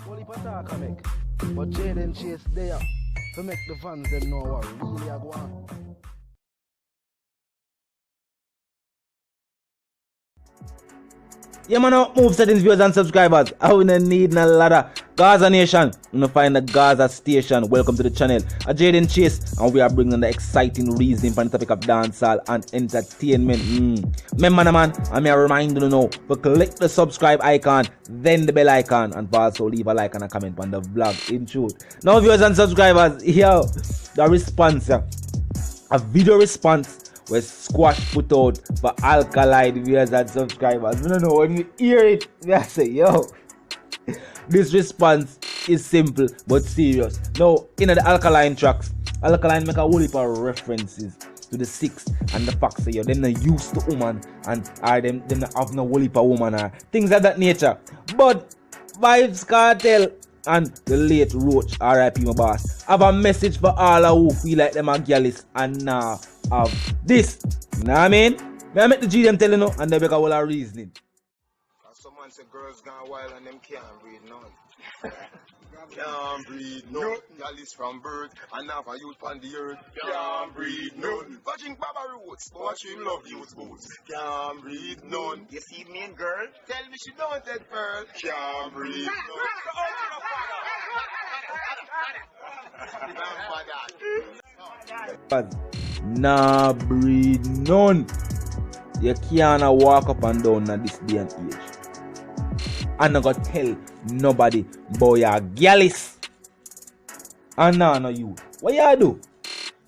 Only attack I make. But Jaden Chase there to make the fans them know what really I go on. Yeah, man, move settings, viewers and subscribers. I will need a ladder. Gaza Nation, you know, find the Gaza Station. Welcome to the channel. I'm Jaden Chase, and we are bringing the exciting reasoning for the topic of dancehall and entertainment. Remember, man, I'm here reminding you know, to click the subscribe icon, then the bell icon, and also leave a like and a comment on the vlog in truth. Now, viewers and subscribers, here, the response, a video response where Squash put out for Alkaline viewers and subscribers. I don't know, when you hear it, I say, yo, this response is simple but serious. Now, in the Alkaline tracks, Alkaline make a whole heap of references to the six and the fact that yo, them not used to woman and are them not have no whole heap of woman or things of that nature. But Vybz Kartel and the late Roach, R.I.P. my boss, have a message for all who feel like them are girlies and now have this. You know what I mean? I make the G them tell you, and they make a whole lot of reasoning. Someone say girls gone wild and them can't breathe none. Can't breathe none. Girls from birth and now for youth on the earth. Can't breathe none. Watching Baba Roots, watching Love Youth Boots. Can't breathe none. You see me and girl? Tell me she don't take pearl. Can't breathe none. Nah, breathe none. You can't walk up and down at this day and age. I'm not gonna tell nobody about your girlies. And nah, no you. What you do?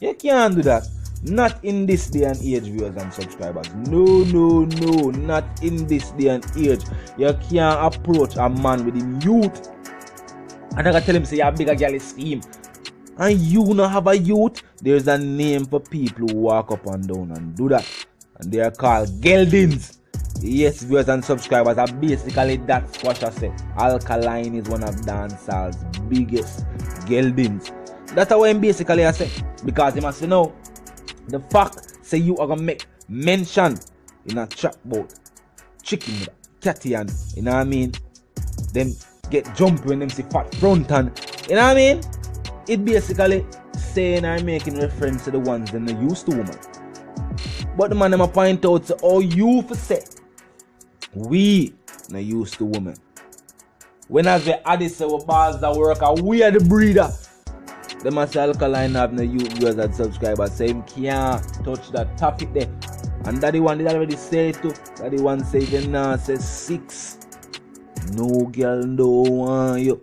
You can't do that. Not in this day and age, viewers and subscribers. No, not in this day and age. You can't approach a man with him youth and I gotta tell him say you're a bigger girl scheme. And you not have a youth. There's a name for people who walk up and down and do that. And they are called geldings. Yes, viewers and subscribers are basically that's what I said. Alkaline is one of dancehall's biggest geldings. That's how I'm basically I say. Because you must know the fact say you are gonna make mention in a trap boat chicken with a catty and you know what I mean? Them get jumpy when them see fat front and you know what I mean? It basically saying or making reference to the ones that they used to woman. But the man them point out to all you for say we not used to women. When as we add this our balls that work and we are the breeder. Them must say Alkaline have no youth viewers and subscribers say him can't touch that topic there. And that the one did already say it too. That the one say even now say 6. No girl don't want you.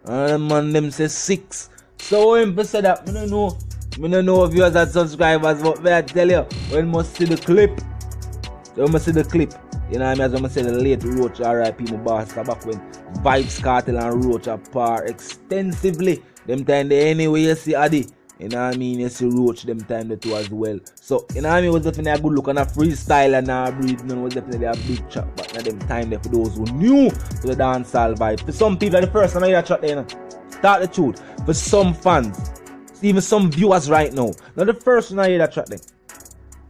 And the man them say 6. So when say that, I don't know viewers and subscribers, but I tell you, when you must see the clip, you know what I mean, as I say the late Roach, R.I.P. my boss, back when Vybz Kartel and Roach apart extensively, them time they anyway you see Addy, you know what I mean, you see Roach them time the two as well. So, you know what I mean, it was definitely a good look and a freestyle and a breed, it was definitely a big chat, but now them time there for those who knew to the dancehall vibe. For some people, the first time I hear a chat there, you know, start the truth. For some fans, even some viewers right now, not the first one I hear that track there.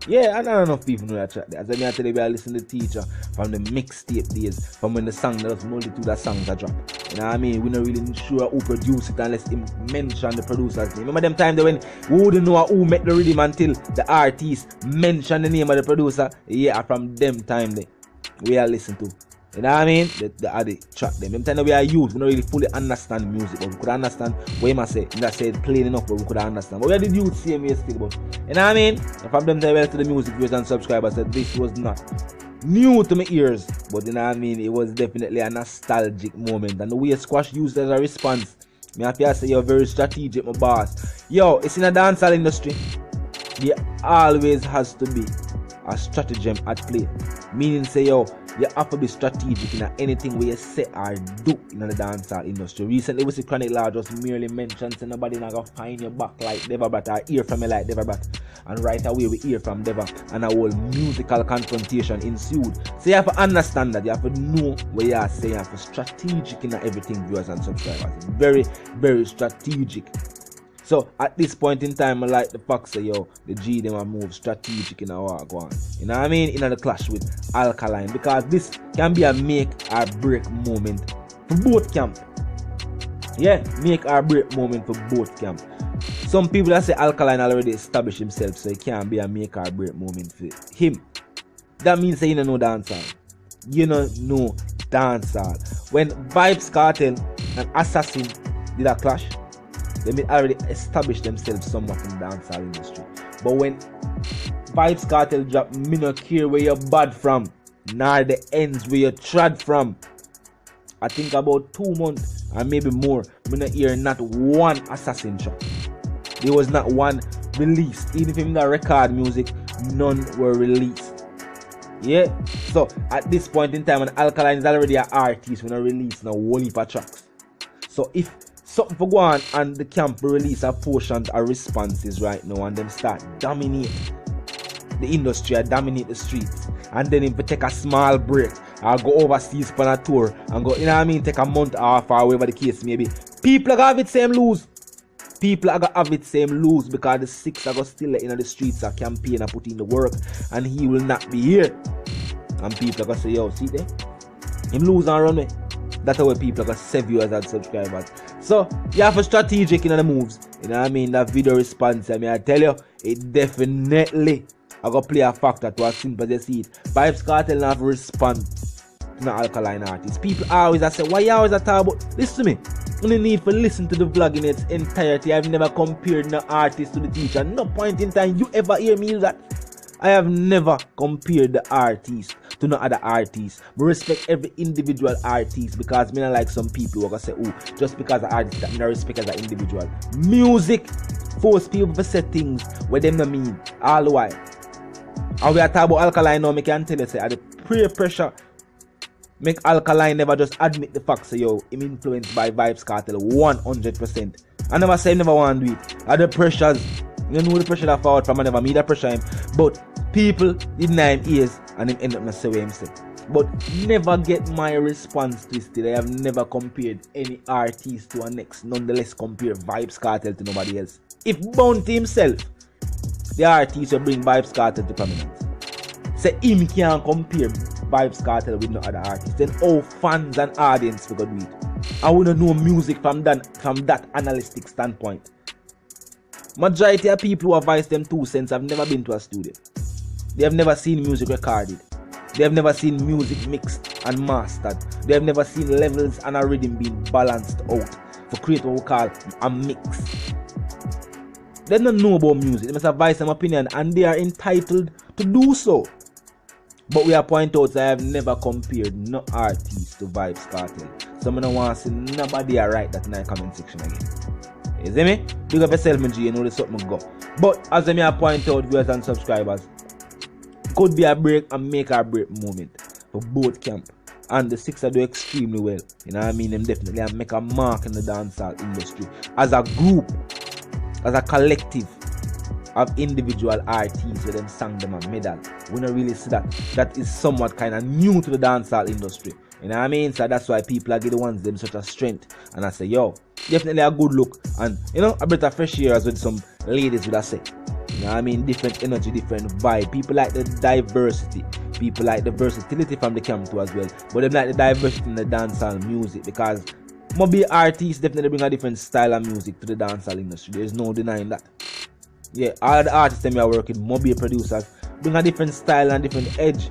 Yeah, I don't know enough people know that track there. As I tell you, I listen to the teacher from the mixtape days, from when the song, there was multitude of songs that drop. You know what I mean? We're not really sure who produced it unless him mention the producer's name. Remember them time there when we wouldn't know who made the rhythm until the artist mentioned the name of the producer? Yeah, from them time there, we are listening to. You know what I mean? The track them. Them time we are youth, we don't really fully understand music, but we could understand what you say. That said plain enough, but we could understand. But we are the youth same way still, but you know what I mean? And from them time we to the music viewers and subscribers said this was not new to my ears, but you know what I mean? It was definitely a nostalgic moment. And the way Squash used as a response, me have to say you're very strategic, my boss. Yo, it's in a dancehall industry. There always has to be a stratagem at play. Meaning say yo, you have to be strategic in anything where you say or do in the dancehall industry. Recently we see Chronic Law just merely mentioned say nobody not gonna find your back like Devabrat or hear from me like Devabrat. And right away we hear from Deva and a whole musical confrontation ensued. So you have to understand that, you have to know what you are saying, you have to be strategic in everything, viewers and subscribers. Very, very strategic. So at this point in time, I like the fact say yo, the G them a move strategic in our go on. You know what I mean? In the clash with Alkaline, because this can be a make or break moment for both camp. Yeah, make or break moment for both camp. Some people that say Alkaline already established himself, so it can't be a make or break moment for him. That means that you don't know dancehall. You don't know dancehall. When Vybz Kartel and Assassin did a clash, they already established themselves somewhat in the dancehall industry. But when Vybz Kartel drop, me no care where you're bad from, nor the ends where you trod from. I think about 2 months or maybe more, me not hear not one Assassin track. There was not one released. Even if him that record music, none were released. Yeah. So at this point in time, when Alkaline is already an artist, when I release now whole heap of tracks. So if something for go on and the camp release a portion of responses right now and them start dominate the industry, dominate the streets, and then if we take a small break, I'll go overseas on a tour and go, you know what I mean, take a month off or whatever the case may be. People are gonna have it same lose. People are gonna have it same lose because the six are gonna still let in the streets a campaign and put in the work and he will not be here. And people are gonna say, yo, see there? Him lose and run away. That's how people are gonna save you as a subscribers. So you have a strategic in the moves. You know what I mean? That video response, I mean, I tell you, it definitely I gonna play a factor to as simple as you see it. Vybz Kartel have respond to the Alkaline artists. People always say, why you always talk about? Listen to me. You need to listen to the vlog in its entirety. I've never compared no artist to the teacher. No point in time you ever hear me use that. I have never compared the artist to no other artists. I respect every individual artist because me not like some people who are gonna say, oh, just because the artist that me not respect as an individual. Music force people to say things where them not mean all the while. And we are talking about Alkaline now, I can tell you say at the peer pressure make Alkaline never just admit the fact say yo, him influenced by Vybz Kartel 100%. I never say never want to do it. At the pressures, you know the pressure that forward from I never meet that pressure him. But people deny him ears and him end up not say what him say. But never get my response twisted. I have never compared any artist to a next, nonetheless compare Vybz Kartel to nobody else. If Bounty himself, the artist will bring Vybz Kartel to prominence. Say him can't compare Vybz Kartel with no other artist. Then all fans and audience will go do it. I wanna know music from that analytic standpoint. Majority of people who have voiced them 2 cents have never been to a studio. They have never seen music recorded. They have never seen music mixed and mastered. They have never seen levels and a rhythm being balanced out for create what we call a mix. They don't know about music. They must have voiced some opinion and they are entitled to do so. But we are point out that I have never compared no artist to Vybz Kartel. So I don't want to see nobody write that in the comment section again. You see me? Big up yourself, my G, you know the something go. But as I point out, viewers and subscribers, could be a break and make or break moment for both camp. And the six are do extremely well. You know what I mean? Them definitely make a mark in the dancehall industry. As a group, as a collective of individual artists where them sang them a medal. We don't really see that. That is somewhat kind of new to the dancehall industry. You know what I mean? So that's why people are the ones them such a strength. And I say, yo, definitely a good look. And you know, a bit of fresh air as with some ladies would I say. You know what I mean? Different energy, different vibe. People like the diversity. People like the versatility from the camp too as well. But they like the diversity in the dancehall music because maybe artists definitely bring a different style of music to the dancehall industry. There's no denying that. Yeah, all the artists that we are working, maybe producers, bring a different style and different edge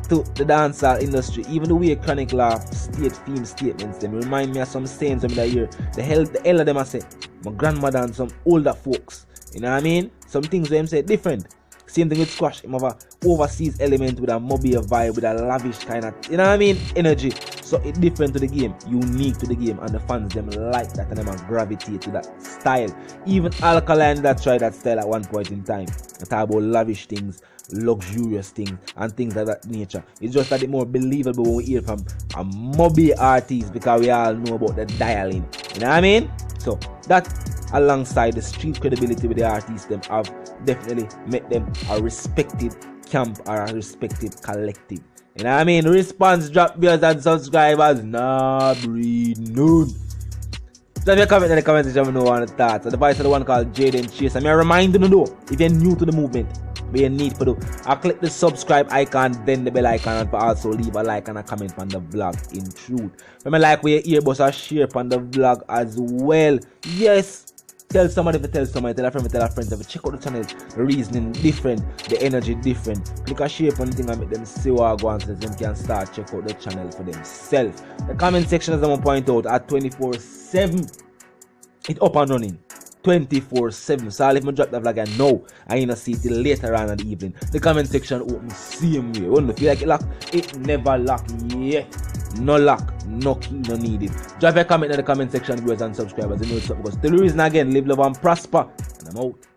to the dancehall industry. Even the way Chronic Laugh state theme statements, them remind me of some sayings from that year. The hell of them I say. My grandmother and some older folks. You know what I mean? Some things them say different. Same thing with Squash. Him have a overseas element with a mobile vibe, with a lavish kind of, you know what I mean, energy. So it's different to the game, unique to the game, and the fans them like that and them gravitate to that style. Even Alkaline that tried that style at one point in time. They talk about lavish things, luxurious things, and things of that nature. It's just that it's more believable when we hear from a mobile artist because we all know about the dialing. You know what I mean? So that alongside the street credibility with the artists them have definitely make them a respected camp or a respected collective. You know what I mean? Response, drop viewers and subscribers. Nah, breed none. So if you comment in the comment section, I know what to start. So the voice of the one called Jaden Chase. I remind you though, if you're new to the movement, But you need to do, I click the subscribe icon, then the bell icon, and also leave a like and a comment on the vlog in truth. Remember, like where you earbuds are share on the vlog as well. Yes. Tell somebody to tell somebody, tell a friend to tell a friend. If you check out the channel, the reasoning different, the energy different. Click a share on the thing and make them see what I go on so them can start check out the channel for themselves. The comment section, as I'm going to point out, at 24/7, it's up and running. 24/7. So I'll leave me drop the vlog and now I ain't see it till later on in the evening. The comment section open same way. When you feel like it lock, it never lock yet. No lock, no key, no needed. Drop a comment in the comment section, viewers and subscribers. You know what's up, because the reason again, live, love and prosper. And I'm out.